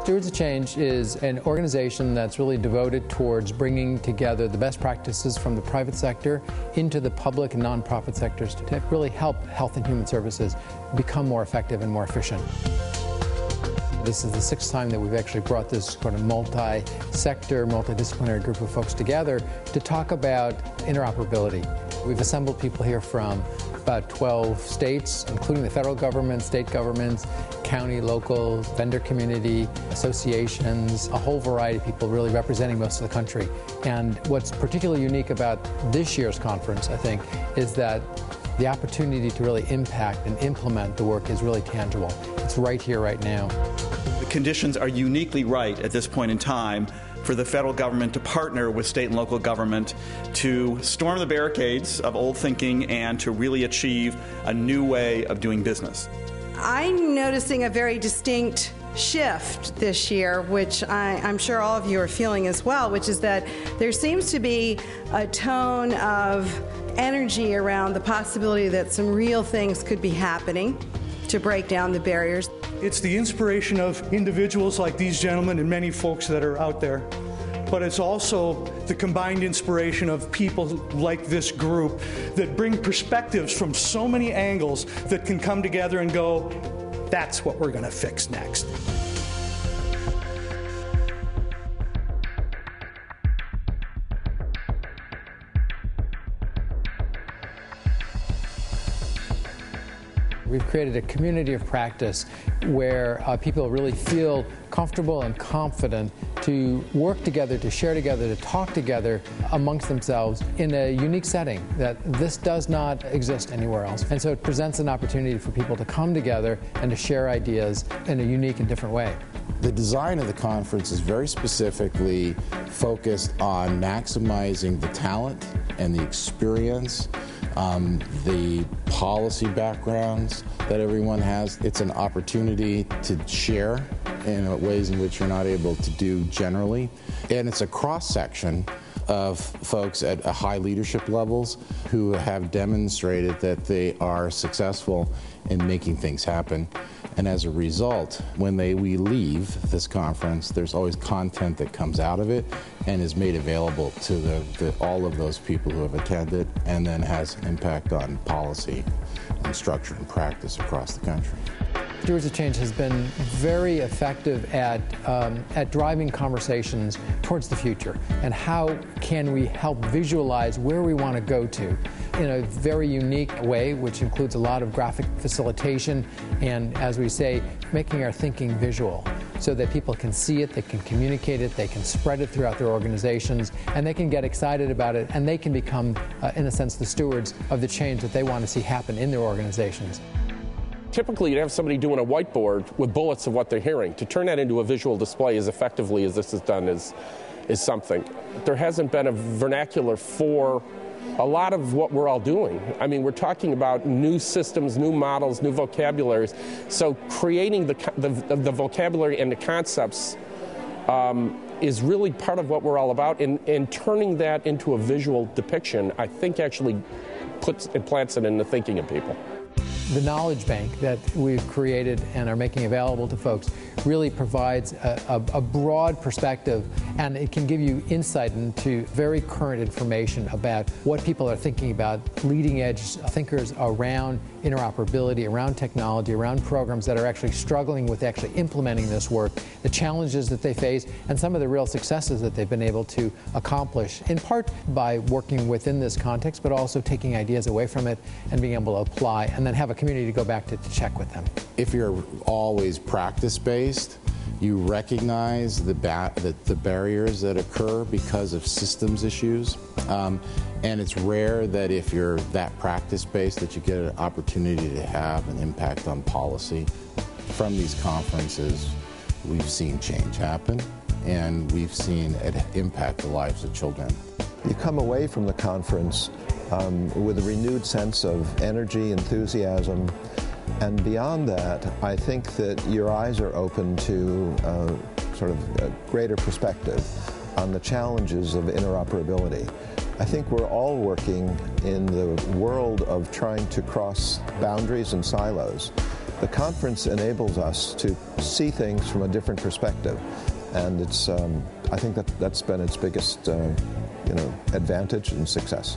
Stewards of Change is an organization that's really devoted towards bringing together the best practices from the private sector into the public and nonprofit sectors to really help health and human services become more effective and more efficient. This is the 6th time that we've actually brought this sort of multi-sector, multidisciplinary group of folks together to talk about interoperability. We've assembled people here from about 12 states, including the federal government, state governments, county, local, vendor community, associations, a whole variety of people really representing most of the country. And what's particularly unique about this year's conference, I think, is that the opportunity to really impact and implement the work is really tangible. It's right here, right now. The conditions are uniquely right at this point in time for the federal government to partner with state and local government to storm the barricades of old thinking and to really achieve a new way of doing business. I'm noticing a very distinct shift this year, which I'm sure all of you are feeling as well, which is that there seems to be a tone of energy around the possibility that some real things could be happening to break down the barriers. It's the inspiration of individuals like these gentlemen and many folks that are out there, but it's also the combined inspiration of people like this group that bring perspectives from so many angles that can come together and go, that's what we're going to fix next. We've created a community of practice where people really feel comfortable and confident to work together, to share together, to talk together amongst themselves in a unique setting that this does not exist anywhere else. And so it presents an opportunity for people to come together and to share ideas in a unique and different way. The design of the conference is very specifically focused on maximizing the talent and the experience, the policy backgrounds that everyone has. It's an opportunity to share in ways in which you're not able to do generally. And it's a cross-section of folks at high leadership levels who have demonstrated that they are successful in making things happen. And as a result, when we leave this conference, there's always content that comes out of it and is made available to all of those people who have attended, and then has an impact on policy and structure and practice across the country. Stewards of Change has been very effective at driving conversations towards the future and how can we help visualize where we want to go to in a very unique way, which includes a lot of graphic facilitation and, as we say, making our thinking visual so that people can see it, they can communicate it, they can spread it throughout their organizations, and they can get excited about it, and they can become, in a sense, the stewards of the change that they want to see happen in their organizations. Typically, you'd have somebody doing a whiteboard with bullets of what they're hearing. To turn that into a visual display as effectively as this is done is something. There hasn't been a vernacular for a lot of what we're all doing. I mean, we're talking about new systems, new models, new vocabularies. So creating the vocabulary and the concepts is really part of what we're all about. And turning that into a visual depiction, I think actually plants it in the thinking of people. The knowledge bank that we've created and are making available to folks really provides a broad perspective, and it can give you insight into very current information about what people are thinking about, leading edge thinkers around interoperability, around technology, around programs that are actually struggling with actually implementing this work, the challenges that they face, and some of the real successes that they've been able to accomplish, in part by working within this context, but also taking ideas away from it and being able to apply, and then have a community to go back to check with them. If you're always practice-based, you recognize the barriers that occur because of systems issues. And it's rare that if you're that practice-based that you get an opportunity to have an impact on policy. From these conferences, we've seen change happen, and we've seen it impact the lives of children. You come away from the conference with a renewed sense of energy, enthusiasm, and beyond that, I think that your eyes are open to sort of a greater perspective on the challenges of interoperability. I think we're all working in the world of trying to cross boundaries and silos the conference enables us to see things from a different perspective, and it's I think that's been its biggest advantage and success.